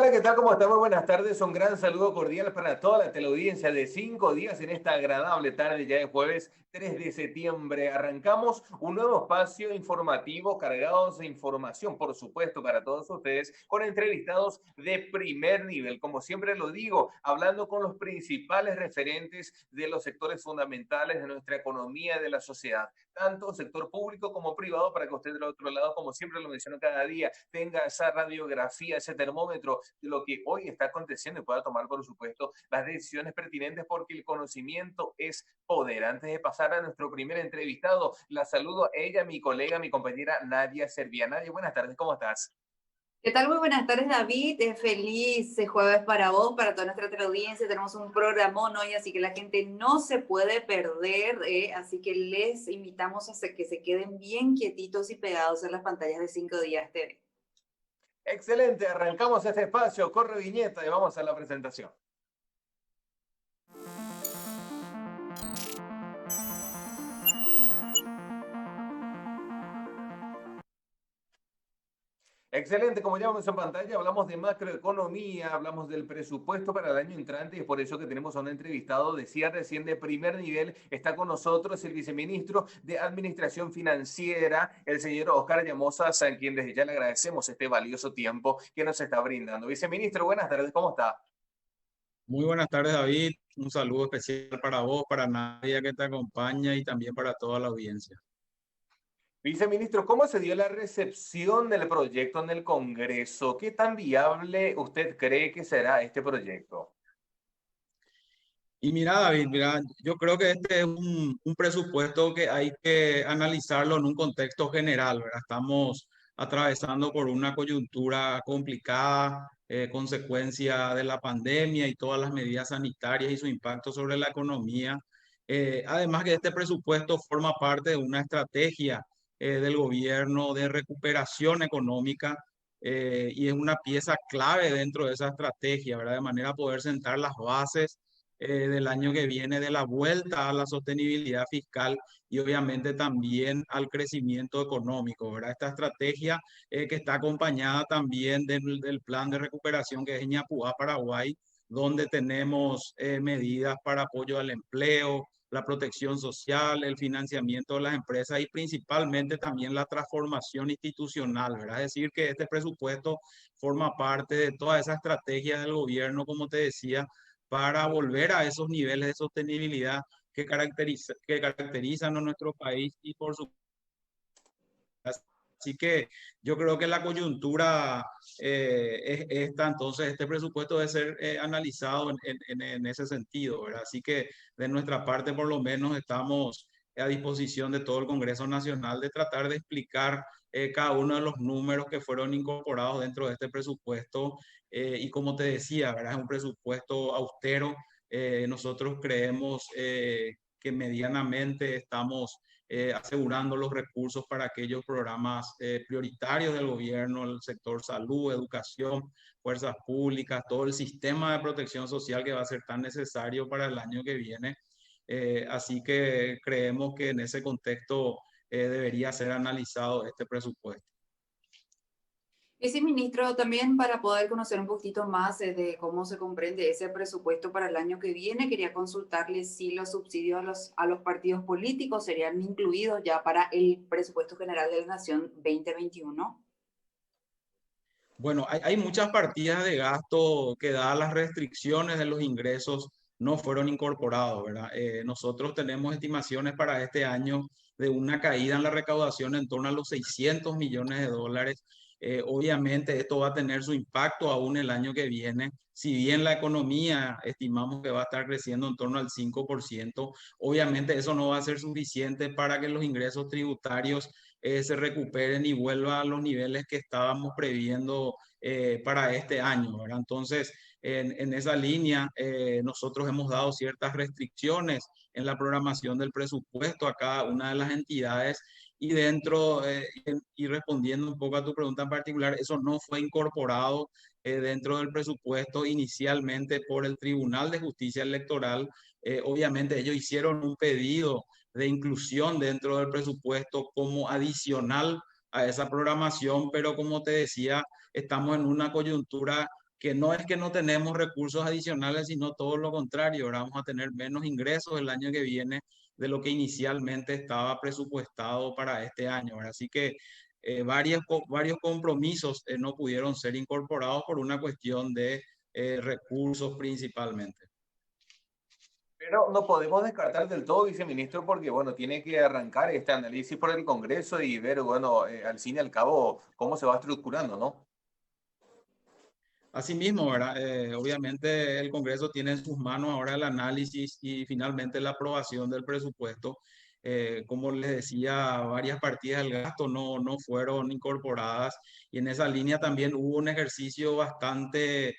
Hola, ¿qué tal? ¿Cómo están? Muy buenas tardes. Un gran saludo cordial para toda la teleaudiencia de 5 días en esta agradable tarde ya de jueves 3 de septiembre. Arrancamos un nuevo espacio informativo cargados de información, por supuesto, para todos ustedes, con entrevistados de primer nivel. Como siempre lo digo, hablando con los principales referentes de los sectores fundamentales de nuestra economía, de la sociedad, tanto sector público como privado, para que usted del otro lado, como siempre lo menciono cada día, tenga esa radiografía, ese termómetro de lo que hoy está aconteciendo y pueda tomar, por supuesto, las decisiones pertinentes, porque el conocimiento es poder. Antes de pasar a nuestro primer entrevistado, la saludo a ella, mi colega, mi compañera Nadia Servia. Nadia, buenas tardes, ¿cómo estás? ¿Qué tal? Muy buenas tardes, David. Feliz jueves para vos, para toda nuestra teleaudiencia. Tenemos un programón hoy, así que la gente no se puede perder. Así que les invitamos a que se queden bien quietitos y pegados en las pantallas de 5 días TV. Excelente, arrancamos este espacio, corre viñeta y vamos a la presentación. Excelente, como ya vemos en pantalla, hablamos de macroeconomía, hablamos del presupuesto para el año entrante y es por eso que tenemos a un entrevistado, decía recién, de primer nivel. Está con nosotros el viceministro de Administración Financiera, el señor Oscar Llamosa, a quien desde ya le agradecemos este valioso tiempo que nos está brindando. Viceministro, buenas tardes, ¿cómo está? Muy buenas tardes, David. Un saludo especial para vos, para Nadia que te acompaña y también para toda la audiencia. Viceministro, ¿cómo se dio la recepción del proyecto en el Congreso? ¿Qué tan viable usted cree que será este proyecto? Y mira, David, mira, yo creo que este es un presupuesto que hay que analizarlo en un contexto general, ¿verdad? Estamos atravesando por una coyuntura complicada, consecuencia de la pandemia y todas las medidas sanitarias y su impacto sobre la economía. Además que este presupuesto forma parte de una estrategia del gobierno de recuperación económica y es una pieza clave dentro de esa estrategia, ¿verdad? De manera a poder sentar las bases del año que viene, de la vuelta a la sostenibilidad fiscal y obviamente también al crecimiento económico, ¿verdad? Esta estrategia que está acompañada también del plan de recuperación que es Ñapuá, Paraguay, donde tenemos medidas para apoyo al empleo, la protección social, el financiamiento de las empresas y principalmente también la transformación institucional, ¿verdad? Es decir, que este presupuesto forma parte de toda esa estrategia del gobierno, como te decía, para volver a esos niveles de sostenibilidad que caracterizan a nuestro país y por su... Así que yo creo que la coyuntura es esta, entonces este presupuesto debe ser analizado en ese sentido, ¿verdad? Así que de nuestra parte por lo menos estamos a disposición de todo el Congreso Nacional de tratar de explicar cada uno de los números que fueron incorporados dentro de este presupuesto y como te decía, ¿verdad? Es un presupuesto austero. Nosotros creemos que medianamente estamos asegurando los recursos para aquellos programas prioritarios del gobierno, el sector salud, educación, fuerzas públicas, todo el sistema de protección social que va a ser tan necesario para el año que viene. Así que creemos que en ese contexto debería ser analizado este presupuesto. Viceministro, también para poder conocer un poquito más de cómo se comprende ese presupuesto para el año que viene, quería consultarle si los subsidios a los partidos políticos serían incluidos ya para el presupuesto general de la Nación 2021. Bueno, hay muchas partidas de gasto que dadas las restricciones de los ingresos no fueron incorporados, ¿verdad? Nosotros tenemos estimaciones para este año de una caída en la recaudación en torno a los 600 millones de dólares. Obviamente esto va a tener su impacto aún el año que viene. Si bien la economía estimamos que va a estar creciendo en torno al 5%, obviamente eso no va a ser suficiente para que los ingresos tributarios se recuperen y vuelvan a los niveles que estábamos previendo para este año, ¿verdad? Entonces, en esa línea, nosotros hemos dado ciertas restricciones en la programación del presupuesto a cada una de las entidades y dentro, y respondiendo un poco a tu pregunta en particular, eso no fue incorporado dentro del presupuesto inicialmente por el Tribunal de Justicia Electoral. Obviamente ellos hicieron un pedido de inclusión dentro del presupuesto como adicional a esa programación, pero como te decía, estamos en una coyuntura que no es que no tenemos recursos adicionales, sino todo lo contrario, ahora vamos a tener menos ingresos el año que viene de lo que inicialmente estaba presupuestado para este año, ¿verdad? Así que varios compromisos no pudieron ser incorporados por una cuestión de recursos principalmente. Pero no podemos descartar del todo, viceministro, porque, bueno, tiene que arrancar este análisis por el Congreso y ver, bueno, al fin y al cabo, cómo se va estructurando, ¿no? Asimismo, ¿verdad? Obviamente el Congreso tiene en sus manos ahora el análisis y finalmente la aprobación del presupuesto. Como les decía, varias partidas del gasto no fueron incorporadas y en esa línea también hubo un ejercicio bastante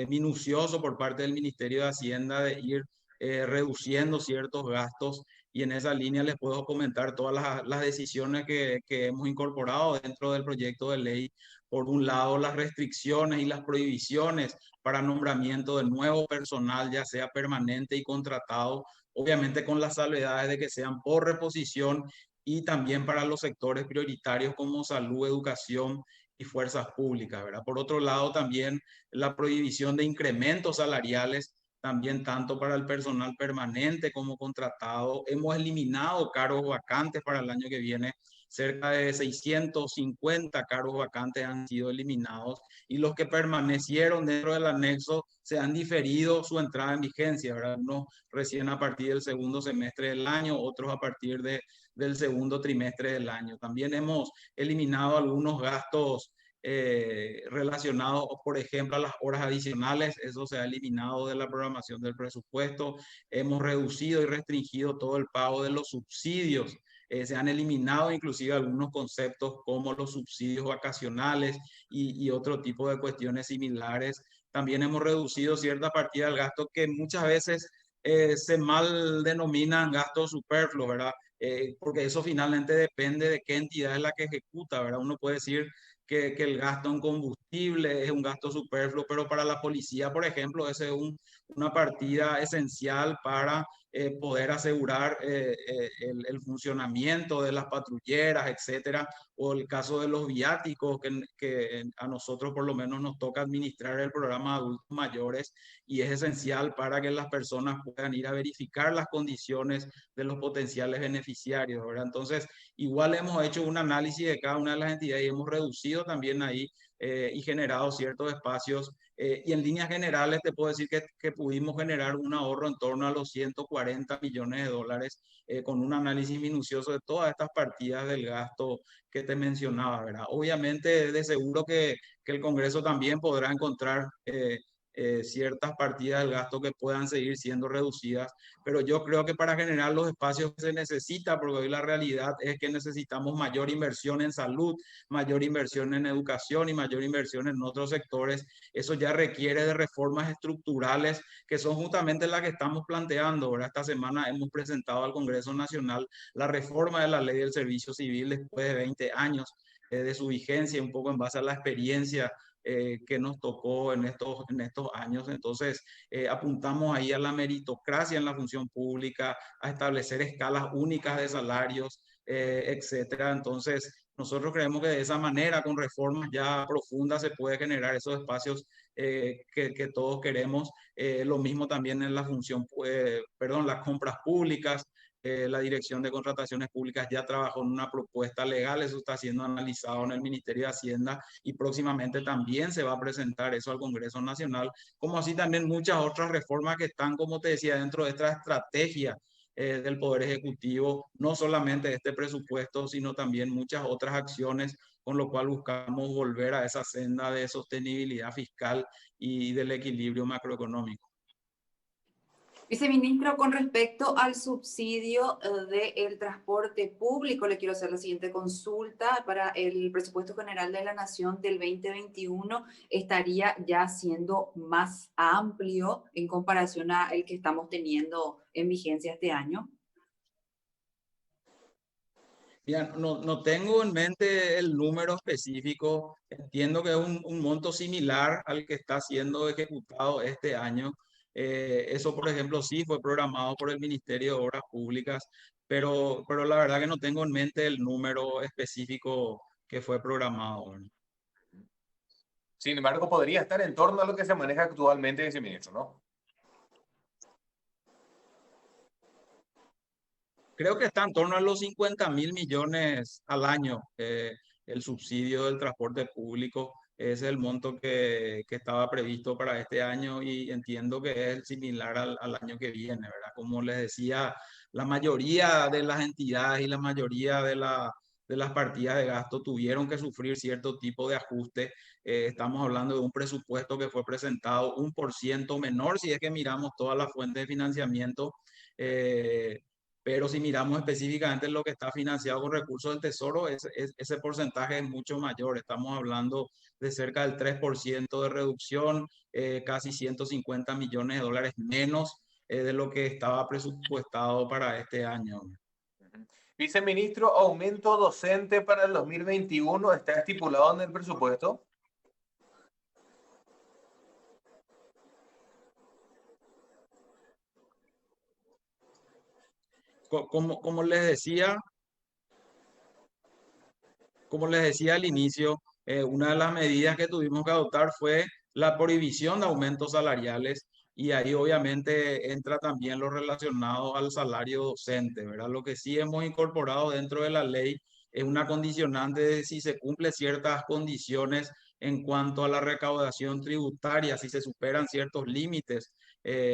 minucioso por parte del Ministerio de Hacienda de ir reduciendo ciertos gastos y en esa línea les puedo comentar todas las decisiones que hemos incorporado dentro del proyecto de ley. Por un lado, las restricciones y las prohibiciones para nombramiento de nuevo personal, ya sea permanente y contratado, obviamente con las salvedades de que sean por reposición y también para los sectores prioritarios como salud, educación y fuerzas públicas, ¿verdad? Por otro lado, también la prohibición de incrementos salariales, también tanto para el personal permanente como contratado. Hemos eliminado cargos vacantes para el año que viene. Cerca de 650 cargos vacantes han sido eliminados y los que permanecieron dentro del anexo se han diferido su entrada en vigencia, ¿verdad? Unos recién a partir del segundo semestre del año, otros a partir del segundo trimestre del año. También hemos eliminado algunos gastos relacionados, por ejemplo, a las horas adicionales. Eso se ha eliminado de la programación del presupuesto. Hemos reducido y restringido todo el pago de los subsidios. Se han eliminado inclusive algunos conceptos como los subsidios vacacionales y otro tipo de cuestiones similares. También hemos reducido cierta partida del gasto que muchas veces se mal denominan gastos superfluos, ¿verdad? Porque eso finalmente depende de qué entidad es la que ejecuta, ¿verdad? Uno puede decir que el gasto en combustible es un gasto superfluo, pero para la policía, por ejemplo, esa es una partida esencial para poder asegurar el funcionamiento de las patrulleras, etcétera, o el caso de los viáticos, que a nosotros por lo menos nos toca administrar el programa de adultos mayores y es esencial para que las personas puedan ir a verificar las condiciones de los potenciales beneficiarios, ¿verdad? Entonces, igual hemos hecho un análisis de cada una de las entidades y hemos reducido también ahí y generado ciertos espacios. Y en líneas generales te puedo decir que pudimos generar un ahorro en torno a los 140 millones de dólares con un análisis minucioso de todas estas partidas del gasto que te mencionaba, ¿verdad? Obviamente, de seguro que el Congreso también podrá encontrar ciertas partidas del gasto que puedan seguir siendo reducidas, pero yo creo que para generar los espacios que se necesita, porque hoy la realidad es que necesitamos mayor inversión en salud, mayor inversión en educación y mayor inversión en otros sectores, eso ya requiere de reformas estructurales que son justamente las que estamos planteando. Ahora, esta semana hemos presentado al Congreso Nacional la reforma de la Ley del Servicio Civil después de 20 años de su vigencia, un poco en base a la experiencia que nos tocó en estos años. Entonces, apuntamos ahí a la meritocracia en la función pública, a establecer escalas únicas de salarios, etcétera. Entonces, nosotros creemos que de esa manera, con reformas ya profundas, se puede generar esos espacios que todos queremos. Lo mismo también en la función, perdón, las compras públicas. La Dirección de Contrataciones Públicas ya trabajó en una propuesta legal, eso está siendo analizado en el Ministerio de Hacienda y próximamente también se va a presentar eso al Congreso Nacional, como así también muchas otras reformas que están, como te decía, dentro de esta estrategia del Poder Ejecutivo, no solamente este presupuesto, sino también muchas otras acciones, con lo cual buscamos volver a esa senda de sostenibilidad fiscal y del equilibrio macroeconómico. Viceministro, con respecto al subsidio del transporte público, le quiero hacer la siguiente consulta. Para el presupuesto general de la Nación del 2021, ¿estaría ya siendo más amplio en comparación a el que estamos teniendo en vigencia este año? Mira, no tengo en mente el número específico. Entiendo que es un monto similar al que está siendo ejecutado este año. Eso, por ejemplo, sí fue programado por el Ministerio de Obras Públicas, pero la verdad que no tengo en mente el número específico que fue programado, ¿verdad? Sin embargo, podría estar en torno a lo que se maneja actualmente, viceministro, ¿no? Creo que está en torno a los 50.000 millones al año. El subsidio del transporte público es el monto que estaba previsto para este año y entiendo que es similar al año que viene, ¿verdad? Como les decía, la mayoría de las entidades y la mayoría de las partidas de gasto tuvieron que sufrir cierto tipo de ajuste. Estamos hablando de un presupuesto que fue presentado 1% menor si es que miramos todas las fuentes de financiamiento. eh, pero si miramos específicamente lo que está financiado con recursos del Tesoro, ese porcentaje es mucho mayor. Estamos hablando de cerca del 3% de reducción, casi 150 millones de dólares menos de lo que estaba presupuestado para este año. Viceministro, aumento docente para el 2021 está estipulado en el presupuesto. Como les decía, al inicio, una de las medidas que tuvimos que adoptar fue la prohibición de aumentos salariales y ahí obviamente entra también lo relacionado al salario docente, ¿verdad? Lo que sí hemos incorporado dentro de la ley es una condicionante de si se cumplen ciertas condiciones en cuanto a la recaudación tributaria, si se superan ciertos límites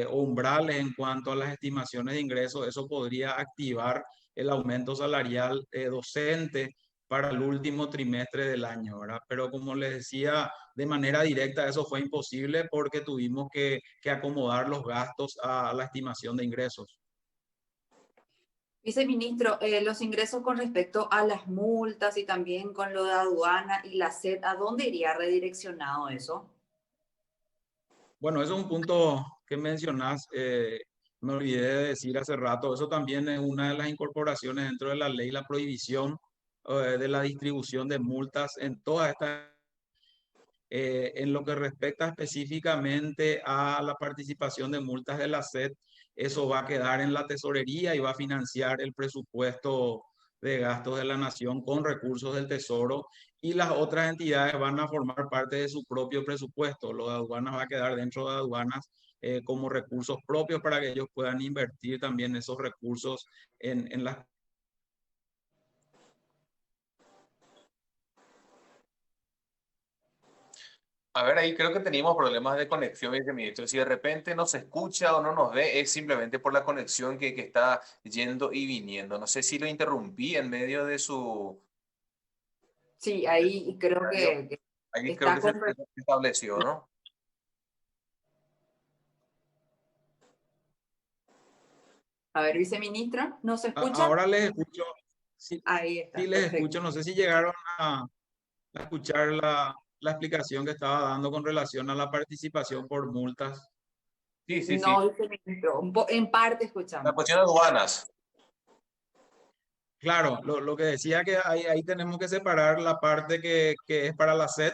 o umbrales en cuanto a las estimaciones de ingresos, eso podría activar el aumento salarial docente para el último trimestre del año, ¿verdad? Pero como les decía, de manera directa eso fue imposible porque tuvimos que acomodar los gastos a la estimación de ingresos. Viceministro, los ingresos con respecto a las multas y también con lo de aduana y la SED, ¿a dónde iría redireccionado eso? Bueno, eso es un punto que mencionás, me olvidé de decir hace rato, eso también es una de las incorporaciones dentro de la ley, la prohibición de la distribución de multas en todas estas. En lo que respecta específicamente a la participación de multas de la SED, eso va a quedar en la tesorería y va a financiar el presupuesto de gastos de la nación con recursos del Tesoro y las otras entidades van a formar parte de su propio presupuesto. Lo de aduanas va a quedar dentro de aduanas como recursos propios para que ellos puedan invertir también esos recursos en las. A ver, ahí creo que teníamos problemas de conexión, viceministro. Si de repente no se escucha o no nos ve, es simplemente por la conexión que está yendo y viniendo. No sé si lo interrumpí en medio de su Sí, ahí creo comentario. que Ahí creo está que se con... estableció, ¿no? A ver, viceministra, ¿nos escucha? Ahora les escucho, sí, Ahí sí está, les perfecto. escucho, no sé si llegaron a escuchar la explicación que estaba dando con relación a la participación por multas. Sí, sí, sí. No, viceministro, en parte La escuchamos. cuestión de aduanas. Claro, lo que decía que ahí tenemos que separar la parte que es para la SED,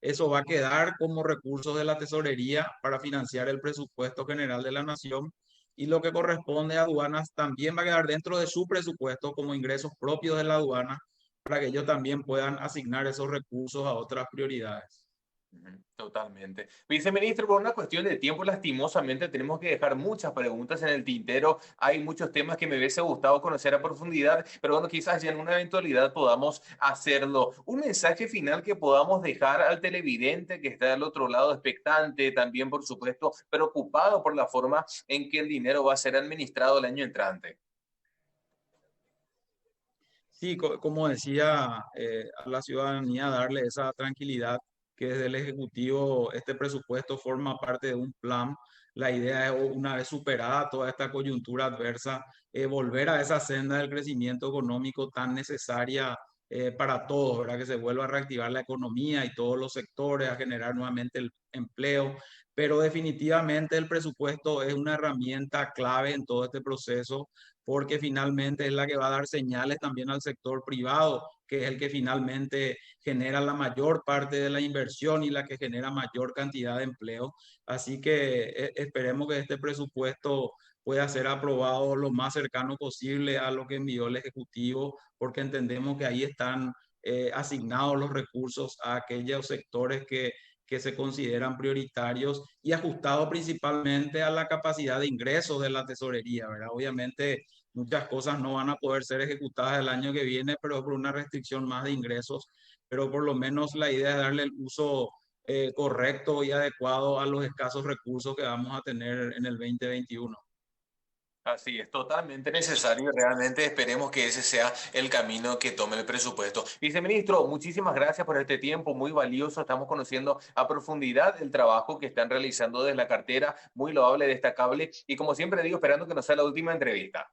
eso va a quedar como recursos de la tesorería para financiar el presupuesto general de la nación y lo que corresponde a aduanas también va a quedar dentro de su presupuesto como ingresos propios de la aduana para que ellos también puedan asignar esos recursos a otras prioridades. Ujú, totalmente. Viceministro, por una cuestión de tiempo, lastimosamente tenemos que dejar muchas preguntas en el tintero. Hay muchos temas que me hubiese gustado conocer a profundidad, pero bueno, quizás ya en una eventualidad podamos hacerlo. Un mensaje final que podamos dejar al televidente que está al otro lado expectante, también por supuesto preocupado por la forma en que el dinero va a ser administrado el año entrante. Sí, como decía, a la ciudadanía darle esa tranquilidad que desde el Ejecutivo este presupuesto forma parte de un plan. La idea es, una vez superada toda esta coyuntura adversa, volver a esa senda del crecimiento económico tan necesaria para todos, ¿verdad? Que se vuelva a reactivar la economía y todos los sectores, a generar nuevamente el empleo. Pero definitivamente el presupuesto es una herramienta clave en todo este proceso porque finalmente es la que va a dar señales también al sector privado, que es el que finalmente genera la mayor parte de la inversión y la que genera mayor cantidad de empleo. Así que esperemos que este presupuesto pueda ser aprobado lo más cercano posible a lo que envió el Ejecutivo, porque entendemos que ahí están asignados los recursos a aquellos sectores que se consideran prioritarios y ajustado principalmente a la capacidad de ingresos de la tesorería, ¿verdad? Obviamente muchas cosas no van a poder ser ejecutadas el año que viene, pero por una restricción más de ingresos, pero por lo menos la idea es darle el uso correcto y adecuado a los escasos recursos que vamos a tener en el 2021. Así es, totalmente necesario. Realmente esperemos que ese sea el camino que tome el presupuesto. Viceministro, muchísimas gracias por este tiempo, muy valioso. Estamos conociendo a profundidad el trabajo que están realizando desde la cartera, muy loable, destacable. Y como siempre digo, esperando que no sea la última entrevista.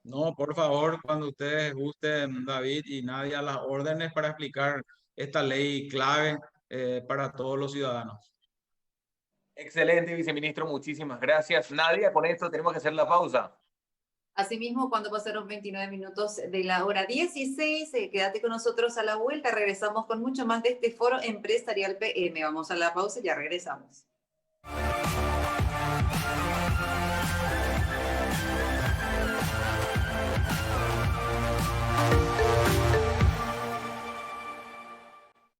No, por favor, cuando ustedes gusten, David y Nadia, las órdenes para explicar esta ley clave para todos los ciudadanos. Excelente, viceministro, muchísimas gracias. Nadia, con esto tenemos que hacer la pausa. Asimismo, cuando pasaron 29 minutos de la hora 16, quédate con nosotros a la vuelta. Regresamos con mucho más de este foro empresarial PM. Vamos a la pausa y ya regresamos.